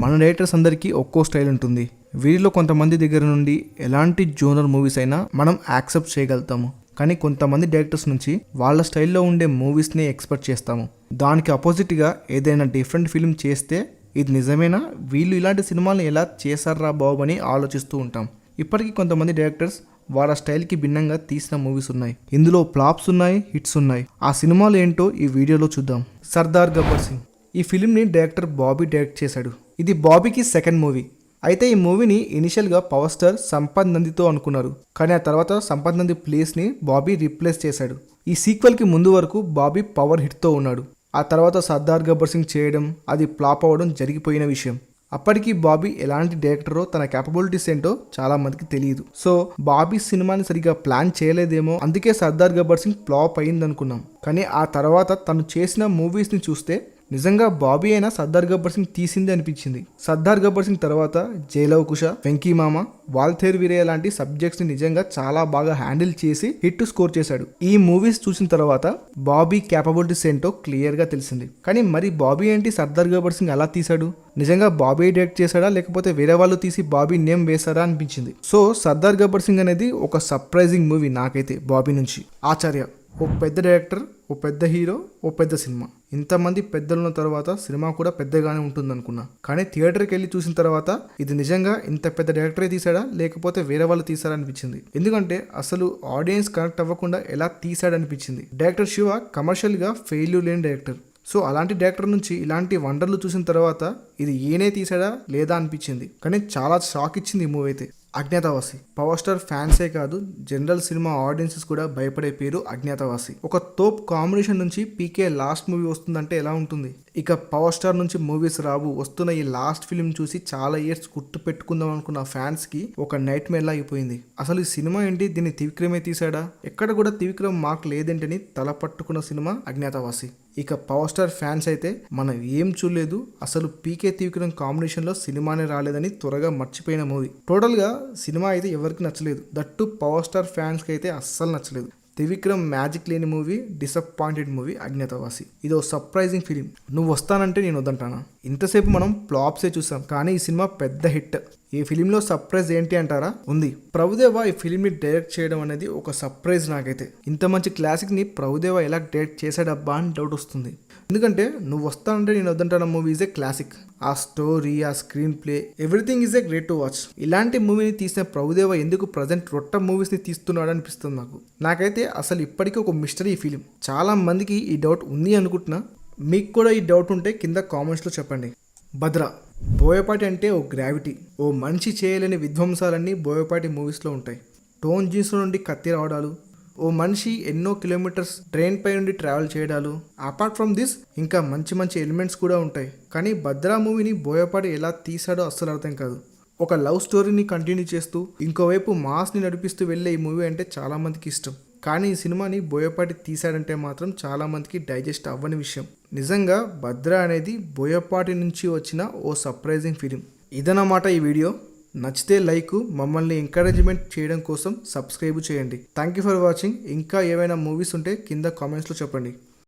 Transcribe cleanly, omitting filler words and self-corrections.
మన డైరెక్టర్స్ అందరికీ ఒక్కో స్టైల్ ఉంటుంది. వీరిలో కొంతమంది దగ్గర నుండి ఎలాంటి జోనర్ మూవీస్ అయినా మనం యాక్సెప్ట్ చేయగలుగుతాము. కానీ కొంతమంది డైరెక్టర్స్ నుంచి వాళ్ళ స్టైల్లో ఉండే మూవీస్ని ఎక్స్పెక్ట్ చేస్తాము. దానికి అపోజిట్గా ఏదైనా డిఫరెంట్ ఫిల్మ్ చేస్తే ఇది నిజమేనా, వీళ్ళు ఇలాంటి సినిమాలను ఎలా చేశారా బాబు అని ఆలోచిస్తూ ఉంటాం. ఇప్పటికీ కొంతమంది డైరెక్టర్స్ వాళ్ళ స్టైల్కి భిన్నంగా తీసిన మూవీస్ ఉన్నాయి. ఇందులో ఫ్లాప్స్ ఉన్నాయి, హిట్స్ ఉన్నాయి. ఆ సినిమాలు ఏంటో ఈ వీడియోలో చూద్దాం. సర్దార్ గబ్బర్ సింగ్. ఈ ఫిలింని డైరెక్టర్ బాబీ డైరెక్ట్ చేశాడు. ఇది బాబీకి సెకండ్ మూవీ. అయితే ఈ మూవీని ఇనిషియల్గా పవర్ స్టార్ సంపత్ నందితో అనుకున్నారు. కానీ ఆ తర్వాత సంపత్ నంది ప్లేస్ని బాబీ రీప్లేస్ చేశాడు. ఈ సీక్వెల్కి ముందు వరకు బాబీ పవర్ హిట్తో ఉన్నాడు. ఆ తర్వాత సర్దార్ గబ్బర్ సింగ్ చేయడం, అది ఫ్లాప్ అవ్వడం జరిగిపోయిన విషయం. అప్పటికి బాబీ ఎలాంటి డైరెక్టరో తన క్యాపబిలిటీస్ ఏంటో చాలా మందికి తెలియదు. సో బాబీ సినిమాని సరిగా ప్లాన్ చేయలేదేమో, అందుకే సర్దార్ గబ్బర్ సింగ్ ఫ్లాప్ అయింది అనుకున్నాం. కానీ ఆ తర్వాత తను చేసిన మూవీస్ని చూస్తే నిజంగా బాబీ అయినా సర్దార్ గబ్బర్ సింగ్ తీసింది అనిపించింది. సర్దార్ గబ్బర్ సింగ్ తర్వాత జైలవ్ కుష, వెంకీ మామ, వాల్తేర్ వీరయ్య లాంటి సబ్జెక్ట్స్ ని నిజంగా చాలా బాగా హ్యాండిల్ చేసి హిట్ స్కోర్ చేశాడు. ఈ మూవీస్ చూసిన తర్వాత బాబీ క్యాపబిలిటీస్ ఏంటో క్లియర్ గా తెలిసింది. కానీ మరి బాబీ ఏంటి సర్దార్ గబ్బర్ సింగ్ అలా తీశాడు? నిజంగా బాబీ డైరెక్ట్ చేశాడా లేకపోతే వేరే వాళ్ళు తీసి బాబీ నేమ్ వేశారా అనిపించింది. సో సర్దార్ గబ్బర్ సింగ్ అనేది ఒక సర్ప్రైజింగ్ మూవీ నాకైతే బాబీ నుంచి. ఆచార్య, ఓ పెద్ద డైరెక్టర్, ఓ పెద్ద హీరో, ఓ పెద్ద సినిమా. ఇంతమంది పెద్దలున్న తర్వాత సినిమా కూడా పెద్దగానే ఉంటుంది అనుకున్నా. కానీ థియేటర్కి వెళ్ళి చూసిన తర్వాత ఇది నిజంగా ఇంత పెద్ద డైరెక్టరే తీసాడా లేకపోతే వేరే వాళ్ళు తీసాడా అనిపించింది. ఎందుకంటే అసలు ఆడియన్స్ కనెక్ట్ అవ్వకుండా ఎలా తీసాడనిపించింది. డైరెక్టర్ శివ కమర్షియల్గా ఫెయిల్యూర్ లేని డైరెక్టర్. సో అలాంటి డైరెక్టర్ నుంచి ఇలాంటి వండర్లు చూసిన తర్వాత ఇది ఈయనే తీసాడా లేదా అనిపించింది. కానీ చాలా షాక్ ఇచ్చింది ఈ మూవీ అయితే. అజ్ఞాతవాసి. పవర్ స్టార్ ఫ్యాన్సే కాదు, జనరల్ సినిమా ఆడియన్సెస్ కూడా భయపడే పేరు అజ్ఞాతవాసి. ఒక తోప్ కాంబినేషన్ నుంచి పీకే లాస్ట్ మూవీ వస్తుందంటే ఎలా ఉంటుంది? ఇక పవర్ స్టార్ నుంచి మూవీస్ రావు, వస్తున్న ఈ లాస్ట్ ఫిల్మ్ చూసి చాలా ఇయర్స్ గుర్తు పెట్టుకుందాం అనుకున్న ఫ్యాన్స్ కి ఒక నైట్ మేర్ అయిపోయింది. అసలు ఈ సినిమా ఏంటి, దీన్ని త్రివిక్రమే తీసాడా, ఎక్కడ కూడా త్రివిక్రమ్ మార్క్ లేదేంటని తల పట్టుకున్న సినిమా అజ్ఞాతవాసి. ఇక పవర్ స్టార్ ఫ్యాన్స్ అయితే మనం ఏం చూడలేదు, అసలు పీకే త్రివిక్రమ్ కాంబినేషన్ లో సినిమానే రాలేదని త్వరగా మర్చిపోయిన మూవీ. టోటల్ గా సినిమా అయితే ఎవరికి నచ్చలేదు. దట్టు పవర్ స్టార్ ఫ్యాన్స్ కి అయితే అస్సలు నచ్చలేదు. త్రివిక్రమ్ మ్యాజిక్ లేని మూవీ, డిసప్పాయింటెడ్ మూవీ అజ్ఞాతవాసి. ఇదో సర్ప్రైజింగ్ ఫిలిం. నువ్వు వస్తానంటే నేను వద్దంటానా? ఇంతసేపు మనం ఫ్లాప్సే చూసాం, కానీ ఈ సినిమా పెద్ద హిట్. ఈ ఫిలింలో సర్ప్రైజ్ ఏంటి అంటారా? ఉంది. ప్రభుదేవా ఈ ఫిలింని డైరెక్ట్ చేయడం అనేది ఒక సర్ప్రైజ్ నాకైతే. ఇంత మంచి క్లాసిక్ని ప్రభుదేవా ఎలా డైరెక్ట్ చేశాడబ్బా అని డౌట్ వస్తుంది. ఎందుకంటే నువ్వు వస్తానంటే నేను వద్దంటాన మూవీ ఈజ్ ఏ క్లాసిక్. ఆ స్టోరీ, ఆ screen play, everything is a great to watch. ఇలాంటి మూవీని తీసిన ప్రభుదేవా ఎందుకు ప్రజెంట్ రొట్ట మూవీస్ని తీస్తున్నాడు అనిపిస్తుంది నాకైతే. అసలు ఇప్పటికీ ఒక మిస్టరీ ఈ ఫిలిం. చాలా మందికి ఈ డౌట్ ఉంది అనుకుంటున్నా. మీకు కూడా ఈ డౌట్ ఉంటే కింద కామెంట్స్లో చెప్పండి. భద్ర. బోయపాటి అంటే ఓ గ్రావిటీ. ఓ మనిషి చేయలేని విధ్వంసాలన్నీ బోయపాటి మూవీస్లో ఉంటాయి. టోన్ జీన్స్ నుండి కత్తి రావడాలు, ఓ మనిషి ఎన్నో కిలోమీటర్స్ ట్రైన్ పై నుండి ట్రావెల్ చేయడాలు, అపార్ట్ ఫ్రమ్ దిస్ ఇంకా మంచి మంచి ఎలిమెంట్స్ కూడా ఉంటాయి. కానీ భద్రా మూవీని బోయపాటి ఎలా తీసాడో అస్సలు అర్థం కాదు. ఒక లవ్ స్టోరీని కంటిన్యూ చేస్తూ ఇంకోవైపు మాస్ని నడిపిస్తూ వెళ్ళే ఈ మూవీ అంటే చాలా మందికి ఇష్టం. కానీ ఈ సినిమాని బోయపాటి తీశాడంటే మాత్రం చాలా మందికి డైజెస్ట్ అవ్వని విషయం. నిజంగా భద్ర అనేది బోయపాటి నుంచి వచ్చిన ఓ సర్ప్రైజింగ్ ఫిలిం. ఇదన్నమాట ఈ వీడియో. నచ్చితే లైక్, మమ్మల్ని ఎంకరేజ్మెంట్ చేయడం కోసం సబ్స్క్రైబ్ చేయండి. Thank you for watching. ఇంకా ఏవైనా మూవీస్ ఉంటే కింద కామెంట్స్లో చెప్పండి.